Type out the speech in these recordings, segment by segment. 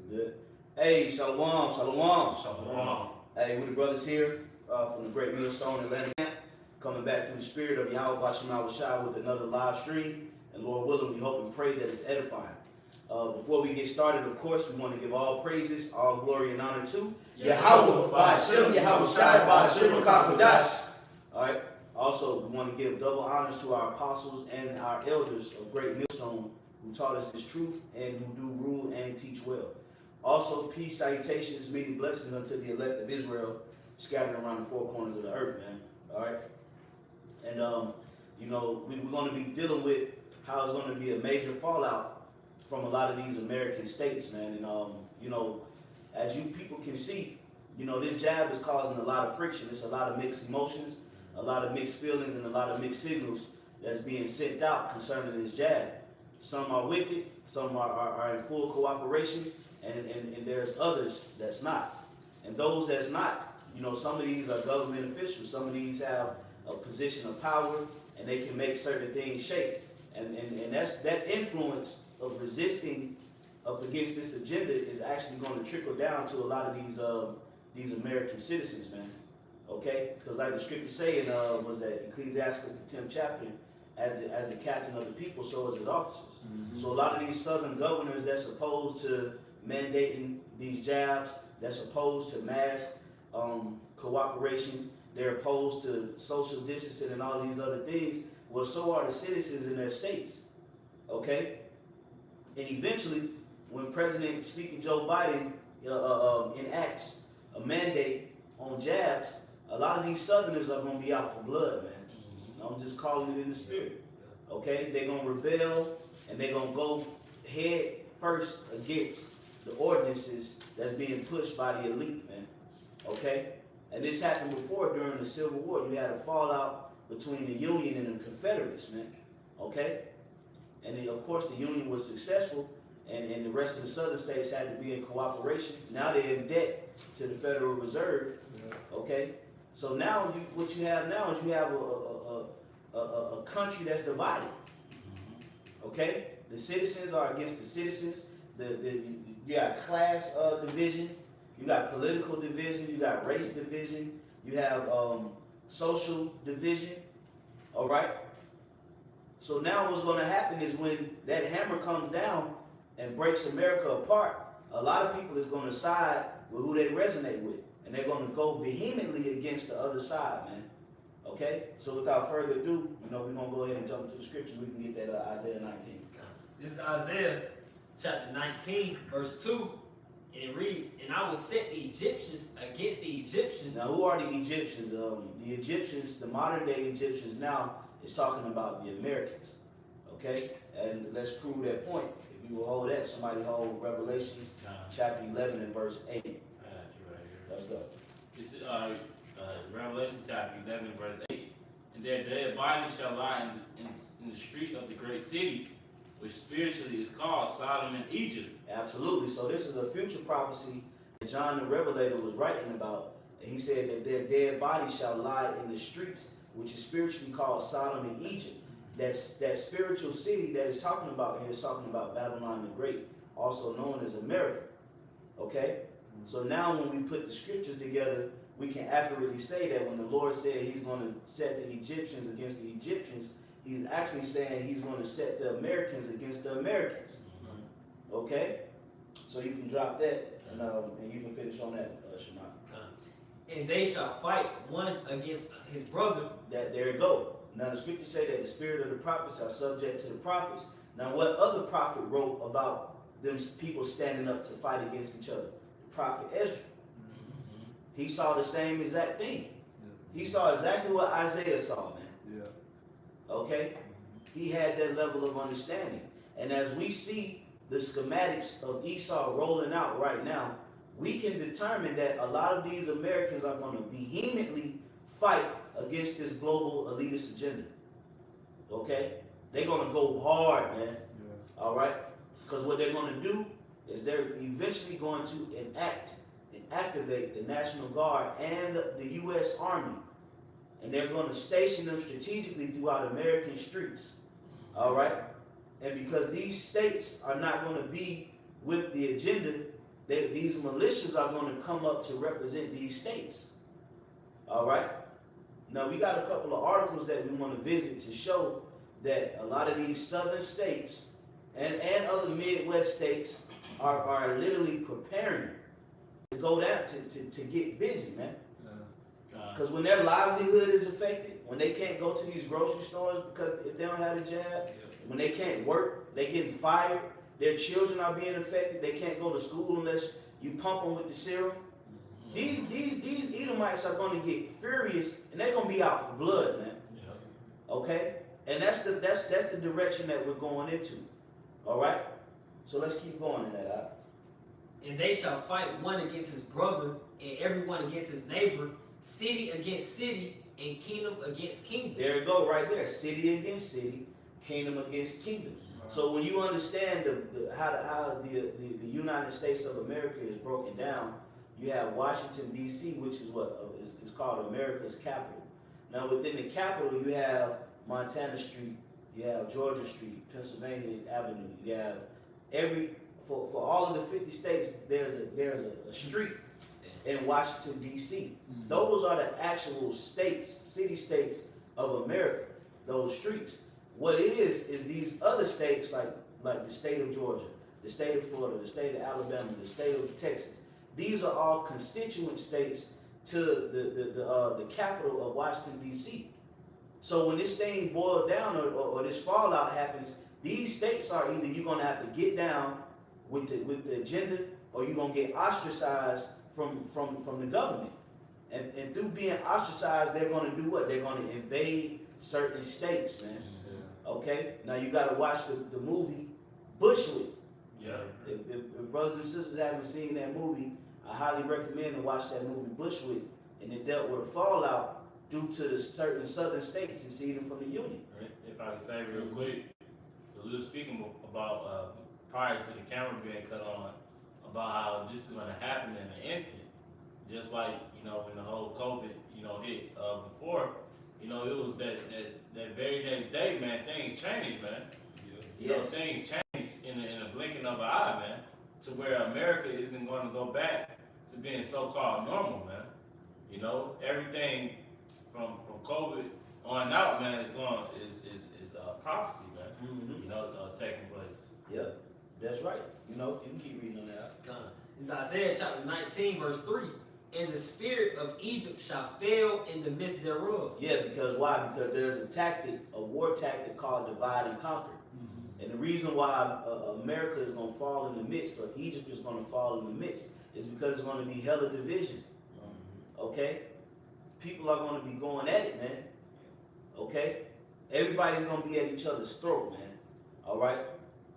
Good. Hey, shalom, shalom. Shalom. Hey, we the brothers here from the Great Millstone Atlanta camp, coming back through the spirit of Yahweh Bashem Shai with another live stream. And Lord willing, we hope and pray that it's edifying. Before we get started, of course, we want to give all praises, all glory and honor to Yahweh Bashem, Yahweh Shai, Bashem Kakodash. All right. Also, we want to give double honors to our apostles and our elders of Great Millstone who taught us this truth and who do rule and teach well. Also, peace, salutations, many blessings unto the elect of Israel scattered around the four corners of the earth, man. All right. And, you know, we're going to be dealing with how it's going to be a major fallout from a lot of these American states, man. And, you know, as you people can see, you know, this jab is causing a lot of friction. It's a lot of mixed emotions, a lot of mixed feelings, and a lot of mixed signals that's being sent out concerning this jab. Some are wicked, some are in full cooperation, and there's others that's not. And those that's not, you know, some of these are government officials, some of these have a position of power, and they can make certain things shake. And that's that influence of resisting up against this agenda is actually going to trickle down to a lot of these American citizens, man. Okay? Because like the scripture saying was that Ecclesiastes the 10th chapter, as the captain of the people, so is his officers. Mm-hmm. So a lot of these southern governors that's opposed to mandating these jabs, that's opposed to mass cooperation, they're opposed to social distancing and all these other things. Well, so are the citizens in their states. Okay? And eventually, when President Sleepy Joe Biden enacts a mandate on jabs, a lot of these Southerners are going to be out for blood, man. Mm-hmm. I'm just calling it in the spirit. Okay? They're going to rebel, and they're going to go head first against the ordinances that's being pushed by the elite, man. Okay? And this happened before during the Civil War. You had a fallout between the Union and the Confederates, man. Okay? And then, of course, the Union was successful, and the rest of the southern states had to be in cooperation. Now they're in debt to the Federal Reserve. Okay? So now what you have now is you have a country that's divided. Okay? The citizens are against the citizens. You got class division. You got political division. You got race division. You have social division. All right? So now what's going to happen is when that hammer comes down and breaks America apart, a lot of people is going to side with who they resonate with. And they're going to go vehemently against the other side, man. Okay? So without further ado, you know, we're going to go ahead and jump into the scripture. We can get that Isaiah 19. This is Isaiah chapter 19, verse 2. And it reads, "And I will set the Egyptians against the Egyptians." Now, who are the Egyptians? The Egyptians, the modern day Egyptians now is talking about the Americans. Okay? And let's prove that point. If you will hold that, somebody hold Revelations chapter 11 and verse 8. I got you right here. Let's go. This is Revelation chapter 11, verse 8. "And their dead bodies shall lie in the street of the great city, which spiritually is called Sodom and Egypt." Absolutely. So this is a future prophecy that John the Revelator was writing about. And he said that their dead bodies shall lie in the streets, which is spiritually called Sodom and Egypt. That spiritual city that is talking about here is talking about Babylon the Great, also known as America. Okay? So now when we put the scriptures together, we can accurately say that when the Lord said he's going to set the Egyptians against the Egyptians, he's actually saying he's going to set the Americans against the Americans. Okay? So you can drop that, and you can finish on that, Shema. "And they shall fight one against his brother." There you go. Now the scriptures say that the spirit of the prophets are subject to the prophets. Now what other prophet wrote about them people standing up to fight against each other? The prophet Ezra. He saw the same exact thing. He saw exactly what Isaiah saw, man. Okay? He had that level of understanding. And as we see the schematics of Esau rolling out right now, we can determine that a lot of these Americans are going to vehemently fight against this global elitist agenda. Okay? They're going to go hard, man. All right? Because what they're going to do is they're eventually going to enact and activate the National Guard and the U.S. Army. And they're going to station them strategically throughout American streets. All right? And because these states are not going to be with the agenda that these militias are going to come up to represent these states. All right. Now we got a couple of articles that we want to visit to show that a lot of these southern states and other Midwest states are literally preparing to go down to get busy, man. Because when their livelihood is affected, when they can't go to these grocery stores because if they don't have the jab, when they can't work, they getting fired, their children are being affected, they can't go to school unless you pump them with the serum. These Edomites are going to get furious and they're going to be out for blood, man. Okay? And that's the direction that we're going into. All right? So let's keep going in that. And they shall fight one against his brother, and everyone against his neighbor, city against city, and kingdom against kingdom. There you go, right there. City against city, kingdom against kingdom. So when you understand how the United States of America is broken down, you have Washington, D.C., which is what is called America's capital. Now within the capital, you have Montana Street, you have Georgia Street, Pennsylvania Avenue. You have for all of the 50 states, there's a street in Washington, D.C. Those are the actual states, city-states of America, those streets. What it is these other states like the state of Georgia, the state of Florida, the state of Alabama, the state of Texas. These are all constituent states to the capital of Washington, D.C. So when this thing boils down or this fallout happens, these states are either you're going to have to get down with the agenda or you're going to get ostracized from the government. And through being ostracized, they're going to do what? They're going to invade certain states, man. Okay? Now you got to watch the movie Bushwick. Yeah. If brothers and sisters haven't seen that movie, I highly recommend to watch that movie Bushwick. And it dealt with a fallout due to the certain southern states seceding from the Union. If I can say real quick, we were speaking about prior to the camera being cut on about how this is going to happen in an instant. Just like, when the whole COVID, hit before, it was that very next day, man, things changed, man. Things changed in a blinking of an eye, man, to where America isn't going to go back to being so-called normal, man. Everything from COVID on out, man, is prophecy, man. Taking place. Yep, that's right. You can keep reading on that. It's Isaiah chapter 19, verse 3. And the spirit of Egypt shall fail in the midst thereof. Yeah, because why? Because there's a war tactic called divide and conquer. And the reason why America is going to fall in the midst, or Egypt is going to fall in the midst, is because it's going to be hella division. Okay? People are going to be going at it, man. Okay? Everybody's going to be at each other's throat, man. All right?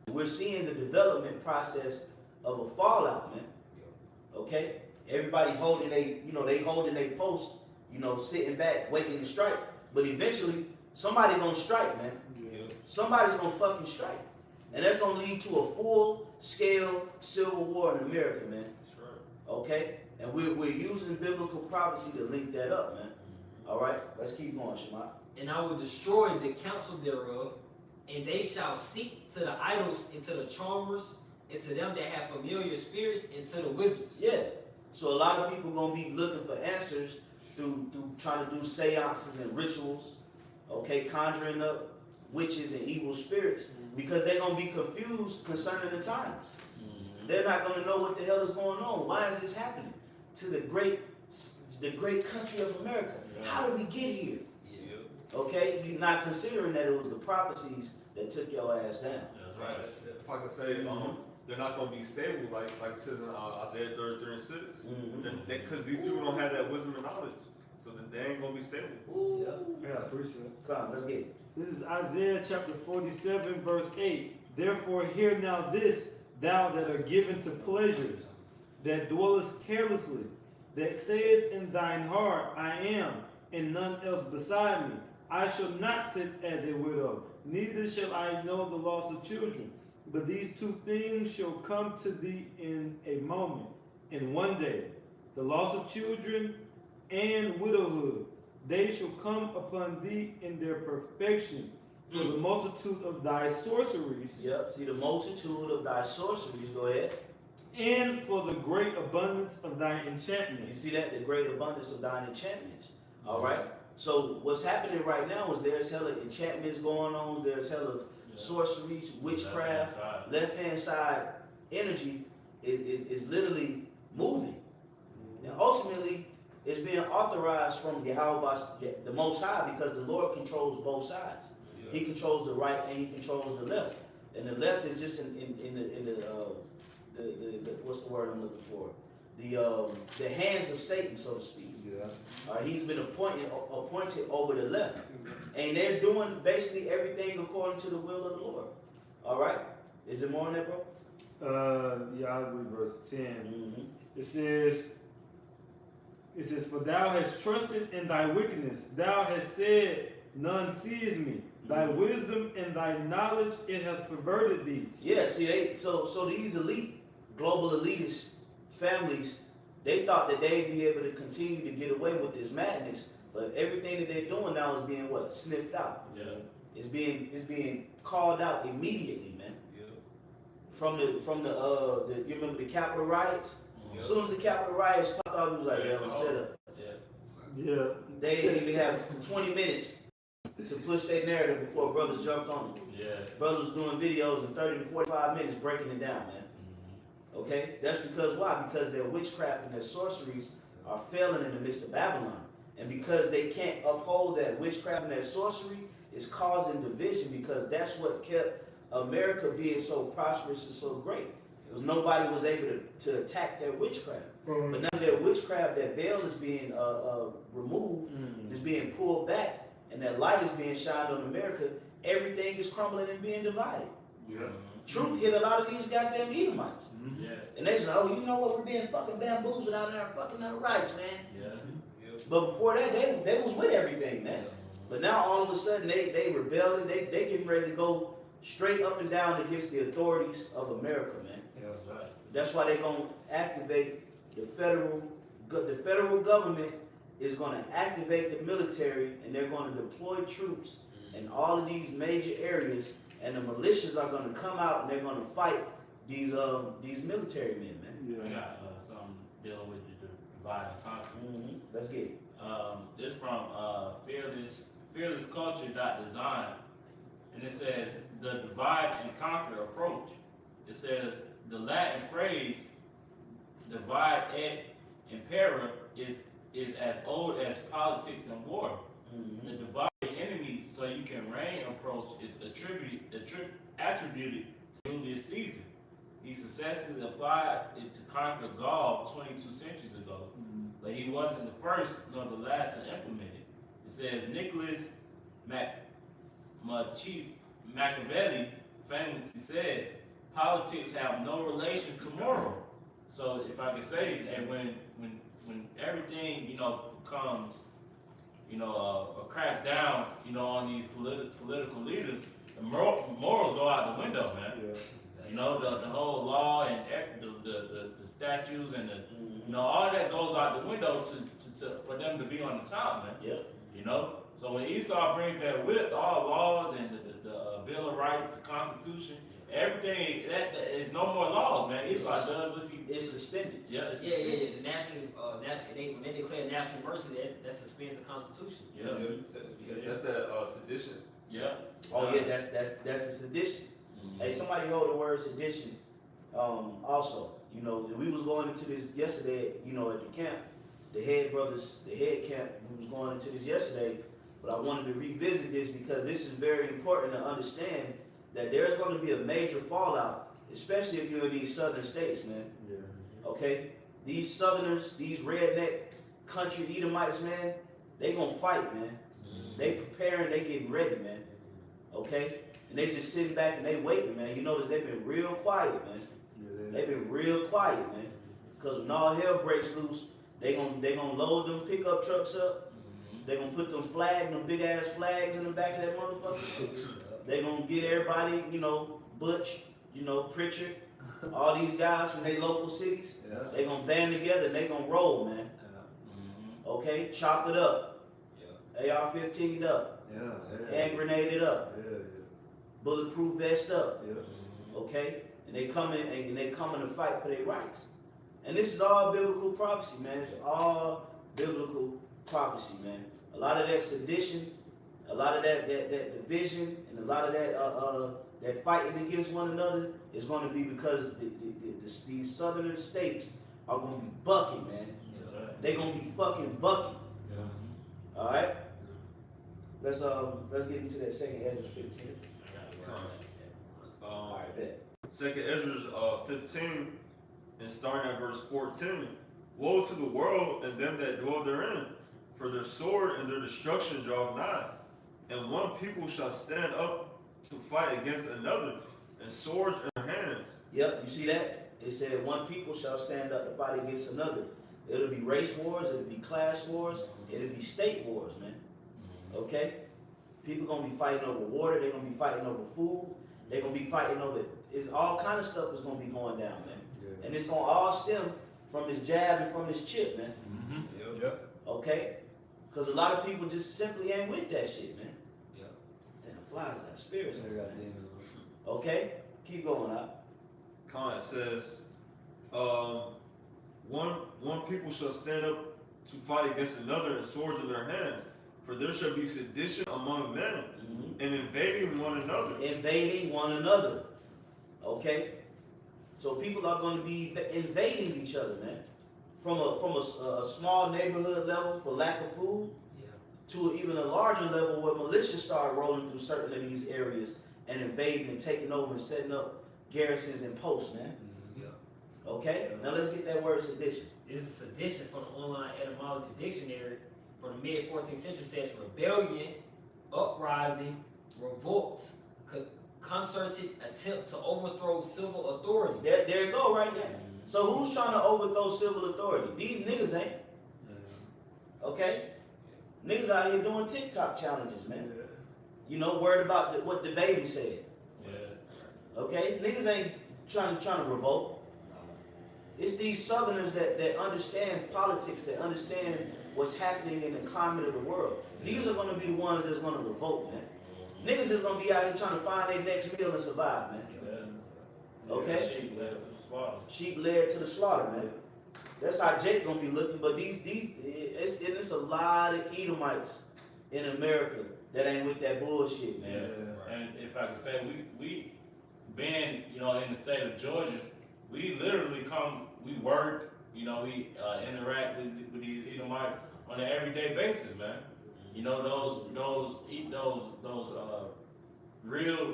We're seeing the development process of a fallout, man. Okay? Everybody holding they holding their post, sitting back, waiting to strike. But eventually, somebody gonna strike, man. Somebody's gonna fucking strike. And that's gonna lead to a full-scale civil war in America, man. That's right. Okay? And we're using biblical prophecy to link that up, man. All right? Let's keep going, Shema. And I will destroy the counsel thereof, and they shall seek to the idols and to the charmers, and to them that have familiar spirits, and to the wizards. Yeah. So a lot of people gonna be looking for answers through trying to do seances and rituals, okay, conjuring up witches and evil spirits, because they're gonna be confused concerning the times. They're not gonna know what the hell is going on. Why is this happening to the great country of America? How did we get here? Okay, you're not considering that it was the prophecies that took your ass down. That's Right. right. If I can say, they're not going to be stable like it says in Isaiah 33 and 6. Because these people don't have that wisdom and knowledge. So they ain't going to be stable. Yeah, appreciate it. Come on, let's get it. This is Isaiah chapter 47, verse 8. Therefore hear now this, thou that are given to pleasures, that dwellest carelessly, that sayest in thine heart, I am, and none else beside me. I shall not sit as a widow, neither shall I know the loss of children. But these two things shall come to thee in a moment, in one day, the loss of children and widowhood. They shall come upon thee in their perfection, for the multitude of thy sorceries. Yep, see the multitude of thy sorceries, go ahead. and for the great abundance of thine You enchantments. see that? The great abundance of thine enchantments. All right? So what's happening right now is there's hella enchantments going on. There's hella sorceries, witchcraft. Left-hand side energy is literally moving. And ultimately, it's being authorized from Yahweh, the Most High, because the Lord controls both sides. He controls the right and he controls the left. And the left is just in the what's the word I'm looking for? The hands of Satan, so to speak. He's been appointed over the left, and they're doing basically everything according to the will of the Lord. All right, is there more on that, bro? Yeah, I'll read verse 10. Mm-hmm. It says, for thou hast trusted in thy wickedness, thou hast said, none seeth me. Thy wisdom and thy knowledge, it hath perverted thee. Yeah, see, so these elite, global elitist families, they thought that they'd be able to continue to get away with this madness, but everything that they're doing now is being what? Sniffed out. Yeah. It's being called out immediately, man. Yeah. From the you remember the Capitol riots? Mhm. As soon as the Capitol riots popped out, it was like, Yeah, yeah, it's I'm over. set up. Yeah. Yeah. They didn't even have 20 minutes to push their narrative before brothers jumped on them. Yeah. Brothers doing videos in 30 to 45 minutes breaking it down, man. Mhm. Okay? That's because why? Because their witchcraft and their sorceries are failing in the midst of Babylon. And because they can't uphold that witchcraft and that sorcery, it's causing division, because that's what kept America being so prosperous and so great. Because nobody was able to attack their witchcraft. But now their witchcraft, that veil is being removed, is being pulled back, and that light is being shined on America. Everything is crumbling and being divided. Yeah. Truth hit a lot of these goddamn Edomites. Yeah. And they say, oh, you know what? We're being fucking bamboozled out there, fucking our rights, man. Yeah. But before that, they was with everything, man. But now all of a sudden they rebelling. They getting ready to go straight up and down against the authorities of America, man. That's right. That's why they're gonna activate the federal government is gonna activate the military, and they're gonna deploy troops in all of these major areas, and the militias are gonna come out and they're gonna fight these military men, man. I got something dealing with the divide and conquer. Let's get it. This from fearlessculture.design, and it says the divide and conquer approach. It says the Latin phrase divide et impera is as old as politics and war. The divided enemy so you can reign approach is attributed to Julius Caesar. He successfully applied it to conquer Gaul 22 centuries ago, but he wasn't the first nor the last to implement it. It says Nicholas Machiavelli famously said, "Politics have no relation to moral." So if I could say, and when everything comes, cracks down, on these political leaders, the morals go out the window, man. The whole law and the statutes and all that goes out the window for them to be on the top, man. Yeah. So when Esau brings that with all laws and the Bill of Rights, the Constitution, everything that is no more laws, man. Esau does what he. It's suspended. Yeah, it's Yeah. suspended. The national, when they declare national emergency, that suspends the Constitution. That's that sedition. Yeah. Oh yeah, that's the sedition. Hey, somebody hold the word sedition. Also, we was going into this yesterday. At the camp, the head camp. We was going into this yesterday, but I wanted to revisit this because this is very important to understand that there's going to be a major fallout, especially if you're in these southern states, man. Okay, these southerners, these redneck country Edomites, man, they gonna fight, man. They preparing, they getting ready, man. Okay, and they just sitting back and they waiting, man. You notice they've been real quiet, man. They've been real quiet, man. Because when all hell breaks loose, they gonna load them pickup trucks up. They gonna put them big ass flags in the back of that motherfucker. They gonna get everybody, Butch, Pritchard, all these guys from their local cities. They gonna band together and they gonna roll, man. Okay, chop it up. AR-15 up. Hand grenade it up. Bulletproof vest up. Okay, and they coming to fight for their rights. And this is all biblical prophecy, man. It's all biblical prophecy, man. A lot of that sedition, a lot of that division, and a lot of that fighting against one another is going to be because these southern states are going to be bucking, man. They're going to be fucking bucking. Yeah. All right. Let's get into that second Ezra 15. All right, bet. Second Ezra 15, and starting at verse 14. Woe to the world and them that dwell therein, for their sword and their destruction draweth nigh. And one people shall stand up to fight against another, and swords in their hands. Yep, you see that? It said one people shall stand up to fight against another. It'll be race wars, it'll be class wars, it'll be state wars, man. Okay? People gonna be fighting over water, they're gonna be fighting over food, they're gonna be fighting over, it's all kind of stuff is gonna be going down, man. Yeah. And it's gonna all stem from this jab and from this chip, man. Yep. Okay? Because a lot of people just simply ain't with that shit, man. Yep. Damn, flies got spirits. Okay? Keep going up. It says, one people shall stand up to fight against another, and swords in their hands. For there shall be sedition among them, and invading one another. Invading one another. Okay? So people are going to be invading each other, man. From a small neighborhood level for lack of food, to even a larger level where militias start rolling through certain of these areas and invading and taking over and setting up garrisons and posts, man. Okay? Now let's get that word sedition. This is sedition from the online etymology dictionary from the mid 14th century. Says rebellion, uprising, revolt, concerted attempt to overthrow civil authority. There you go, right there. So who's trying to overthrow civil authority? These niggas ain't. Okay? Niggas out here doing TikTok challenges, man. You know, worried about what the baby said. Yeah. Okay? Niggas ain't trying to revolt. It's these Southerners that understand politics, that understand what's happening in the climate of the world. These are going to be the ones that's going to revolt, man. Niggas is going to be out here trying to find their next meal and survive, man. Yeah. Okay? Sheep led to the slaughter. Sheep led to the slaughter, man. That's how Jake going to be looking. But it's a lot of Edomites in America that ain't with that bullshit, man. Yeah. And if I could say, we being, in the state of Georgia, we literally we work, we interact with these Edomites on an everyday basis, man. Those real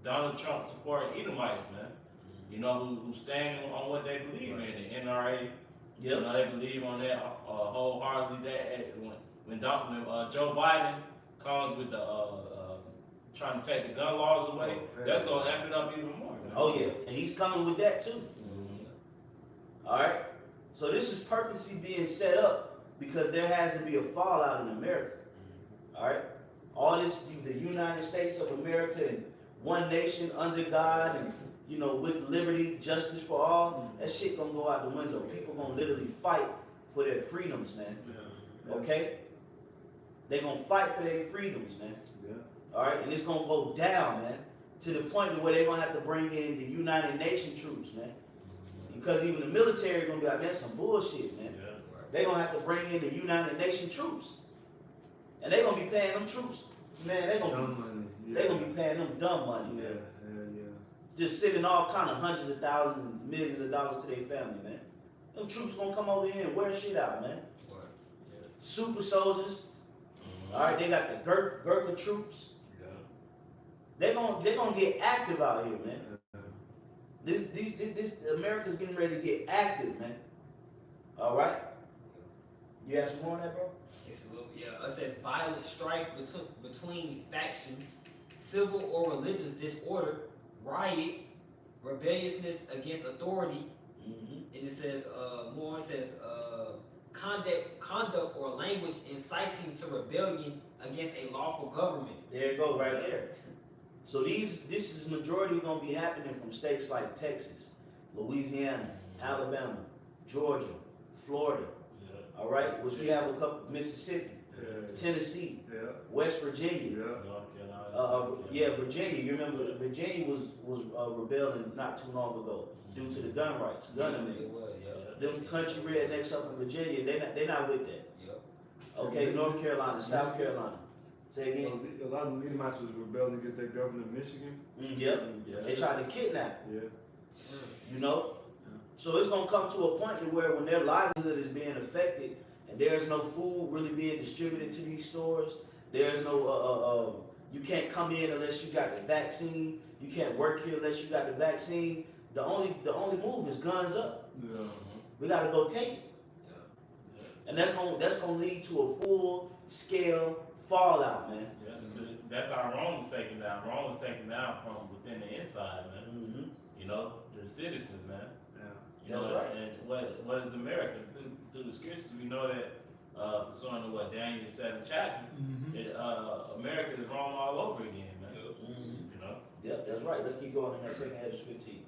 Donald Trump supporting Edomites, man. Who stand on what they believe in, the NRA. Yep. They believe on that wholeheartedly. That when Joe Biden comes with the trying to take the gun laws away, that's gonna amp it up even more. Man. Oh yeah, and he's coming with that too. All right. So this is purposely being set up because there has to be a fallout in America. All right. All this, the United States of America and one nation under God and with liberty, justice for all. That shit gonna go out the window. People gonna literally fight for their freedoms, man. Okay. They gonna fight for their freedoms, man. All right, and it's gonna go down, man, to the point where they're gonna have to bring in the United Nations troops, man. Because even the military gonna be like, that's some bullshit, man. Yeah. They're gonna have to bring in the United Nations troops. And they're gonna be paying them troops. Man, they're gonna be paying them dumb money, man. Just sending all kind of hundreds of thousands and millions of dollars to their family, man. Them troops gonna come over here and wear shit out, man. Super soldiers. All right, they got the Gurkha troops. They're gonna get active out here, man. This America's getting ready to get active, man. All right. You have some more on that, bro? It's a little, it says violent strife between factions, civil or religious disorder, riot, rebelliousness against authority, and it says more. It says conduct or language inciting to rebellion against a lawful government. There you go, right there. So this is majority gonna be happening from states like Texas, Louisiana, Alabama, Georgia, Florida. All right, which we have a couple, Mississippi. Tennessee, Yeah. West Virginia. Yeah. North Carolina. Virginia. You remember Virginia was rebelling not too long ago due to the gun rights, gun It amendments. was, Them country rednecks up in Virginia, they not with that. Yep. Okay, North Carolina, South Carolina. Say again. A lot of the Edomites was rebelling against their governor of Michigan. Yep. Yeah. They tried to kidnap. Yeah. You know? So it's gonna come to a point to where when their livelihood is being affected and there's no food really being distributed to these stores, there's no you can't come in unless you got the vaccine, you can't work here unless you got the vaccine. The only move is guns up. Yeah. We gotta go take it. And that's gonna lead to a full scale fallout, man. Yeah, that's how Rome was taken down. Rome was taken down from within the inside, man. Mm-hmm. You know, the citizens, man. Yeah. You That's know, right. And what is America? Through the scriptures, we know that pursuant to what Daniel 7 chapter, America is Rome all over again, man. Mm-hmm. You know. Yep, that's right. Let's keep going in that second Ezra 15.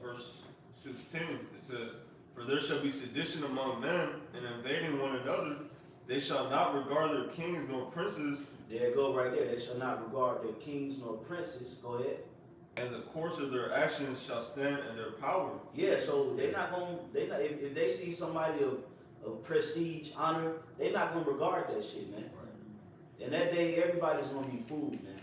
Verse 16, it says, "For there shall be sedition among men, and invading one another. They shall not regard their kings nor princes, There you go, right there. They shall not regard their kings nor princes. Go ahead. and the course of their actions shall stand in their power." Yeah, so if they see somebody of prestige, honor, they're not gonna regard that shit, man. And that day, everybody's gonna be fooled, man.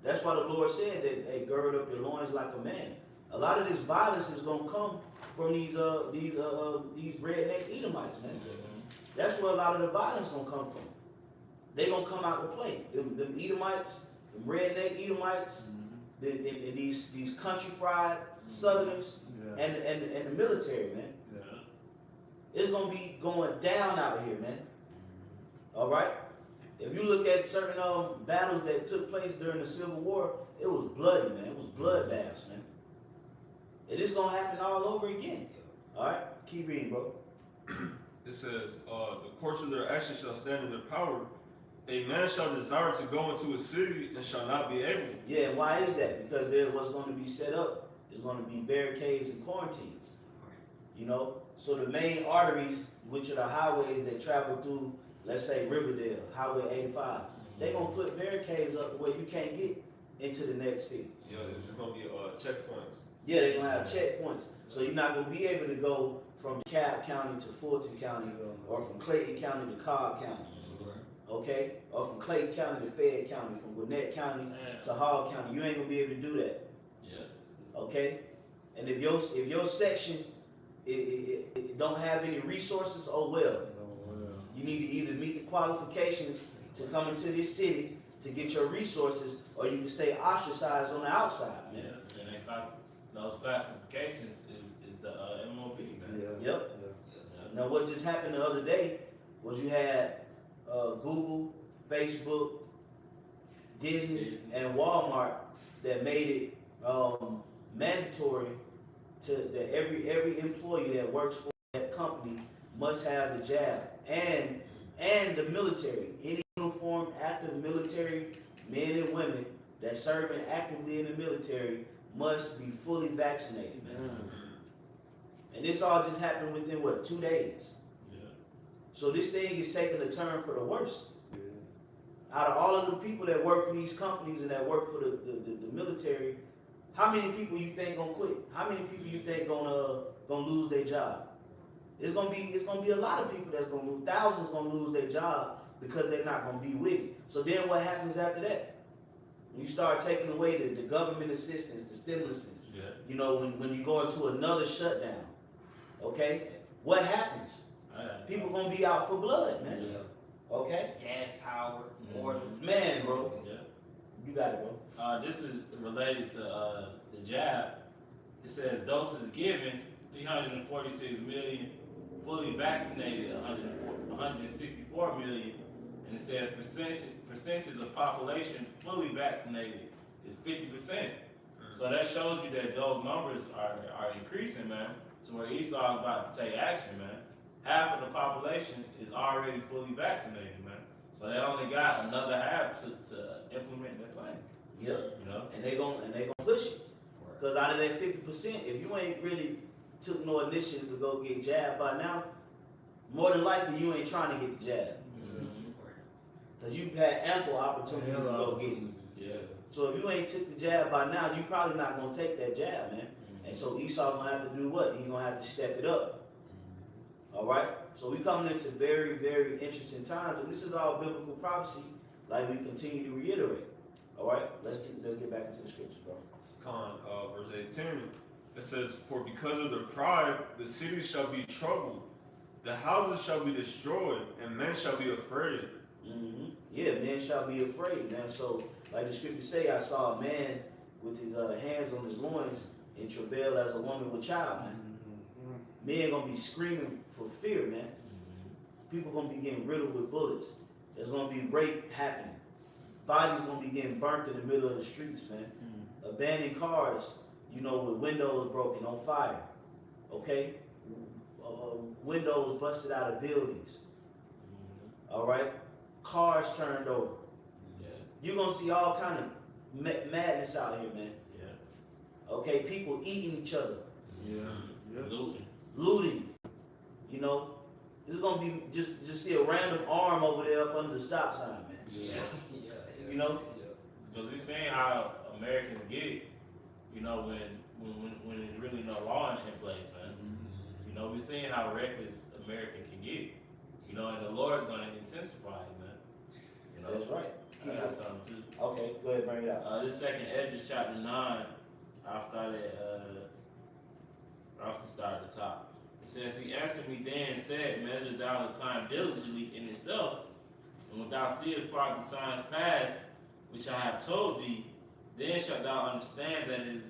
That's why the Lord said that, hey, gird up your loins like a man. A lot of this violence is gonna come from these redneck Edomites, man. That's where a lot of the violence gonna come from. They gonna come out to play. Them Edomites, them redneck Edomites, and these country fried Southerners, Yeah. and the military, man. Yeah. It's gonna be going down out here, man. All right. If you look at certain battles that took place during the Civil War, it was bloody, man. It was bloodbaths, man. And it's gonna happen all over again. All right. Keep reading, bro. It says, "The course of their actions shall stand in their power. A man shall desire to go into a city and shall not be able." Yeah. And why is that? Because what's going to be set up is going to be barricades and quarantines. You know. So the main arteries, which are the highways that travel through, let's say Riverdale, Highway 85, they're gonna put barricades up where you can't get into the next city. Yeah, there's gonna be checkpoints. Yeah, they're gonna have checkpoints. So you're not gonna be able to go from DeKalb County to Fulton County, or from Clayton County to Cobb County, okay? Or from Clayton County to Fayette County, from Gwinnett County to Hall County. You ain't gonna be able to do that, Yes. okay? And if your section it don't have any resources, oh well. You need to either meet the qualifications to come into this city to get your resources, or you can stay ostracized on the outside, man. Yeah. And those classifications is the MOB, man. Yeah. Yep. Now, what just happened the other day was you had Google, Facebook, Disney, and Walmart that made it mandatory that every employee that works for that company must have the jab, and the military, any uniformed active military men and women that serving actively in the military must be fully vaccinated, man. And this all just happened within 2 days. Yeah. So this thing is taking a turn for the worse. Out of all of the people that work for these companies and that work for the military, how many people you think gonna quit? How many people you think gonna lose their job? It's gonna be a lot of people that's gonna lose. Thousands gonna lose their job because they're not gonna be with it. So then what happens after that? When you start taking away the government assistance, the stimuluses, Yeah. you know, when you go into another shutdown, okay? What happens? People gonna be out for blood, man. Yeah. Okay? Gas power, water. Man, bro. Yeah. You got it, bro. This is related to the jab. It says doses given 346 million, fully vaccinated 164 million, and it says percentage of population fully vaccinated is 50%. So that shows you that those numbers are increasing, man, to where Esau is about to take action, man. Half of the population is already fully vaccinated, man. So they only got another half to implement their plan. Yep. You know? And they gonna push it. Because out of that 50%, if you ain't really took no initiative to go get jabbed by now, more than likely you ain't trying to get the jab. Mhm. Because you've had ample opportunities to go get it. Yeah. So if you ain't took the jab by now, you probably not going to take that jab, man. And so Esau going to have to do what? He's going to have to step it up. All right? So we coming into very, very interesting times. And this is all biblical prophecy, like we continue to reiterate. All right? Let's get back into the scriptures, bro. Verse 18. It says, "For because of their pride, the cities shall be troubled, the houses shall be destroyed, and men shall be afraid." Mm-hmm. Yeah, men shall be afraid, man. So, like the scriptures say, I saw a man with his hands on his loins in travail as a woman with child, man. Men gonna be screaming for fear, man. People gonna be getting riddled with bullets. There's gonna be rape happening. Bodies gonna be getting burnt in the middle of the streets, man. Abandoned cars, you know, with windows broken on fire. Okay, windows busted out of buildings. All right, cars turned over. Yeah. You're gonna see all kind of madness out here, man. Yeah. Okay, people eating each other, Yeah. Looting. looting. You know, this is gonna be just see a random arm over there up under the stop sign, man. Yeah. You know, Because we're seeing how Americans get, you know, when there's really no law in place, man. You know, we're seeing how reckless American can get. You know, and the Lord's gonna intensify it, man. You know, that's right. I got something too. Okay, go ahead, bring it out. This second Esdras chapter 9, I'll start at the top. It says, "He answered me then and said, Measure thou the time diligently in itself, and when thou seest part of the signs past, which I have told thee, then shalt thou understand that it is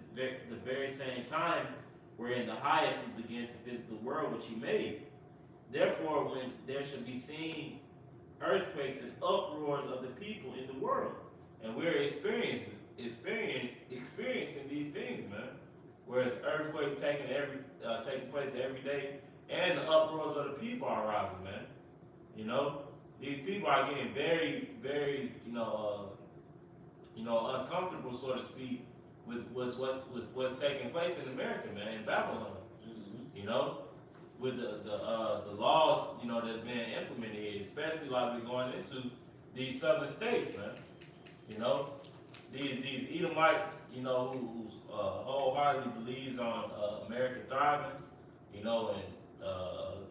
the very same time wherein the highest will begin to visit the world which he made. Therefore, when there shall be seen earthquakes and uproars of the people in the world," and we're experiencing these things, man. Whereas earthquakes taking place every day, and the uproars of the people are rising, man. You know, these people are getting very, very, uncomfortable, so to speak, with what's taking place in America, man, in Babylon. You know, with the laws, you know, that's being implemented here, especially like we're going into these southern states, man. You know, these Edomites, you know, who wholeheartedly believes on America thriving, you know, and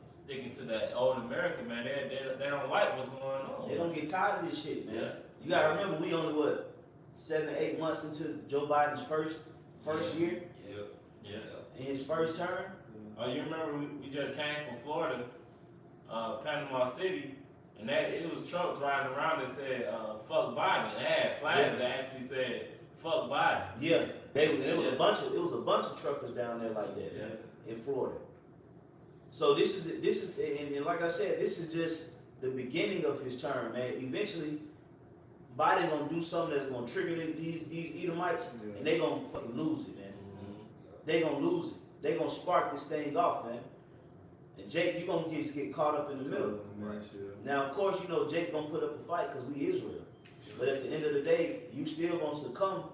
sticking to that old America, man. They don't like what's going on. They don't get tired of this shit, man. Yeah. You gotta remember, we only 7 to 8 months into Joe Biden's first year Yeah. in his first term. Oh, you remember we just came from Florida, Panama City, and it was trucks riding around that said "fuck Biden." They had flags that actually said "fuck Biden." Yeah, it was a bunch of truckers down there like that, man, in Florida. So this is and like I said, this is just the beginning of his term, man. Eventually, Biden gonna do something that's gonna trigger these Edomites, and they gonna fucking lose it, man. They gonna lose it. They gonna spark this thing off, man. And Jake, you gonna just get caught up in the middle. Now, of course, you know Jake gonna put up a fight because we Israel. But at the end of the day, you still gonna succumb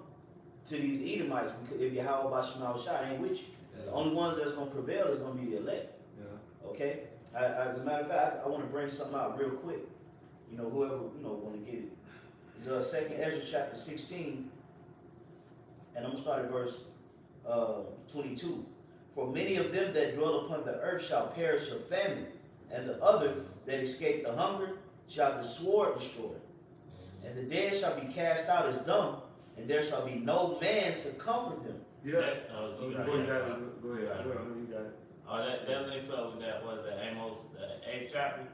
to these Edomites because if Yahweh Shema Shai ain't with you. The only ones that's gonna prevail is gonna be the elect. Okay. As a matter of fact, I want to bring something out real quick. You know, whoever want to get it. It's 2nd Ezra chapter 16, and I'm gonna start at verse 22. "For many of them that dwell upon the earth shall perish of famine, and the other that escape the hunger shall the sword destroy. And the dead shall be cast out as dumb, and there shall be no man to comfort them." Yeah. You got Go it. ahead. Go ahead. You got it. Oh, that links up with that Amos 8th chapter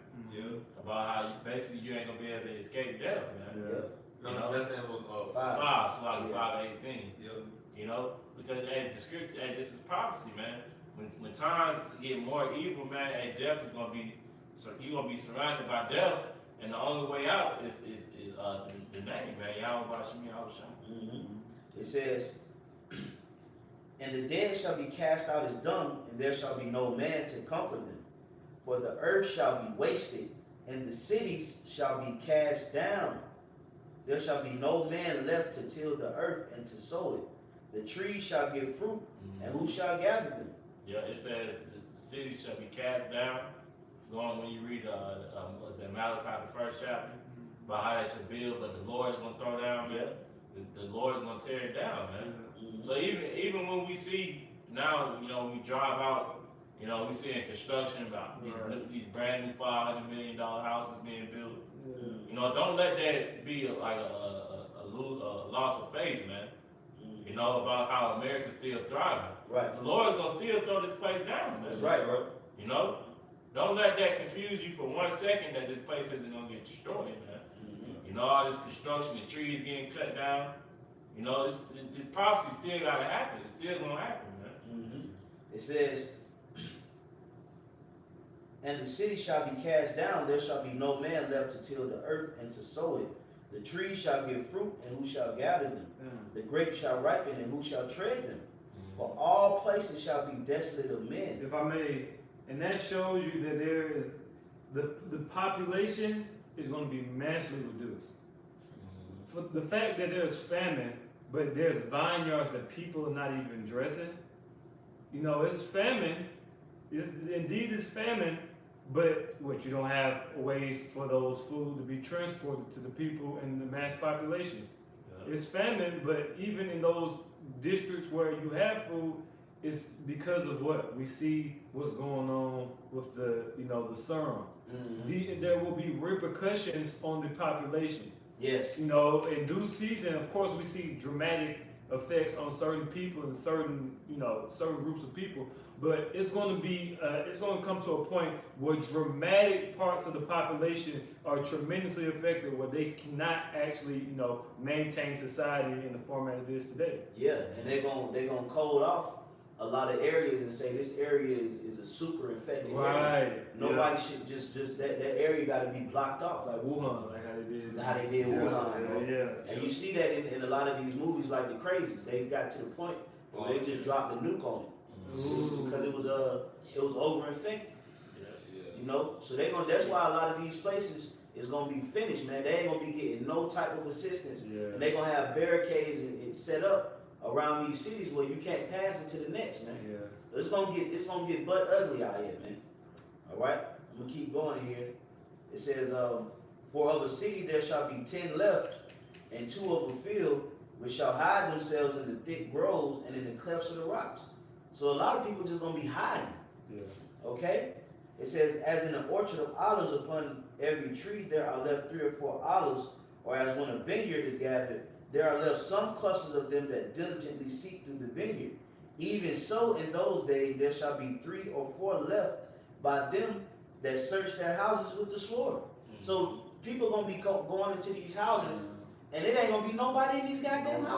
about how you ain't gonna be able to escape death, man. Yeah. No, that's Amos 5. 5, so like 5:18. Yep. You know, because the script, this is prophecy, man. When times get more evil, man, death is gonna be, so you gonna be surrounded by death, and the only way out is the name, man. Yahweh Bashim Yahweh. It says, "And the dead shall be cast out as dung, and there shall be no man to comfort them. For the earth shall be wasted, and the cities shall be cast down. There shall be no man left to till the earth and to sow it. The trees shall give fruit, and who shall gather them?" Yeah, it says the city shall be cast down, going when you read was it Malachi the first chapter about how they should build, but the Lord is gonna throw down, man. The Lord is gonna tear it down, man. So even when we see now, you know, when we drive out, you know, we see in construction about these brand new $500 million houses being built. You know, don't let that be like a loss of faith, man. You know, about how America's still thriving. Right. The Lord's gonna still throw this place down, man. That's right, bro. You know, don't let that confuse you for 1 second that this place isn't gonna get destroyed, man. You know, all this construction, the trees getting cut down. You know, this prophecy still gotta happen. It's still gonna happen, man. It says, and the city shall be cast down, there shall be no man left to till the earth and to sow it. The trees shall give fruit, and who shall gather them? The grapes shall ripen, and who shall tread them? For all places shall be desolate of men. If I may, and that shows you that there is the population is going to be massively reduced. For the fact that there's famine, but there's vineyards that people are not even dressing. You know, it's famine. It's famine, but what, you don't have ways for those food to be transported to the people in the mass populations. It's famine, but even in those districts where you have food, it's because of what we see what's going on with the serum. There will be repercussions on the population. Yes. You know, in due season, of course, we see dramatic effects on certain people and certain groups of people. But it's going to come to a point where dramatic parts of the population are tremendously affected, where they cannot actually, maintain society in the format it is today. Yeah, and they're gonna code off a lot of areas and say this area is a super infected area. Nobody should just that area got to be blocked off. Like Wuhan, like how they did. Wuhan, bro. And you see that in a lot of these movies, like The Crazies. They got to the point where they just dropped a nuke on it. Because it was over infected. You know, so that's why a lot of these places is gonna be finished, man. They ain't gonna be getting no type of assistance, and they gonna have barricades and set up around these cities where you can't pass into the next, man. So it's gonna get butt ugly out here, man. All right, I'm gonna keep going here. It says, for of a city there shall be 10 left, and 2 of a field, which shall hide themselves in the thick groves and in the clefts of the rocks. So a lot of people just gonna be hiding. Okay? It says, as in an orchard of olives, upon every tree there are left 3 or 4 olives, or as when a vineyard is gathered, there are left some clusters of them that diligently seek through the vineyard. Even so, in those days there shall be 3 or 4 left by them that search their houses with the sword. So people gonna be going into these houses, and it ain't gonna be nobody in these goddamn houses.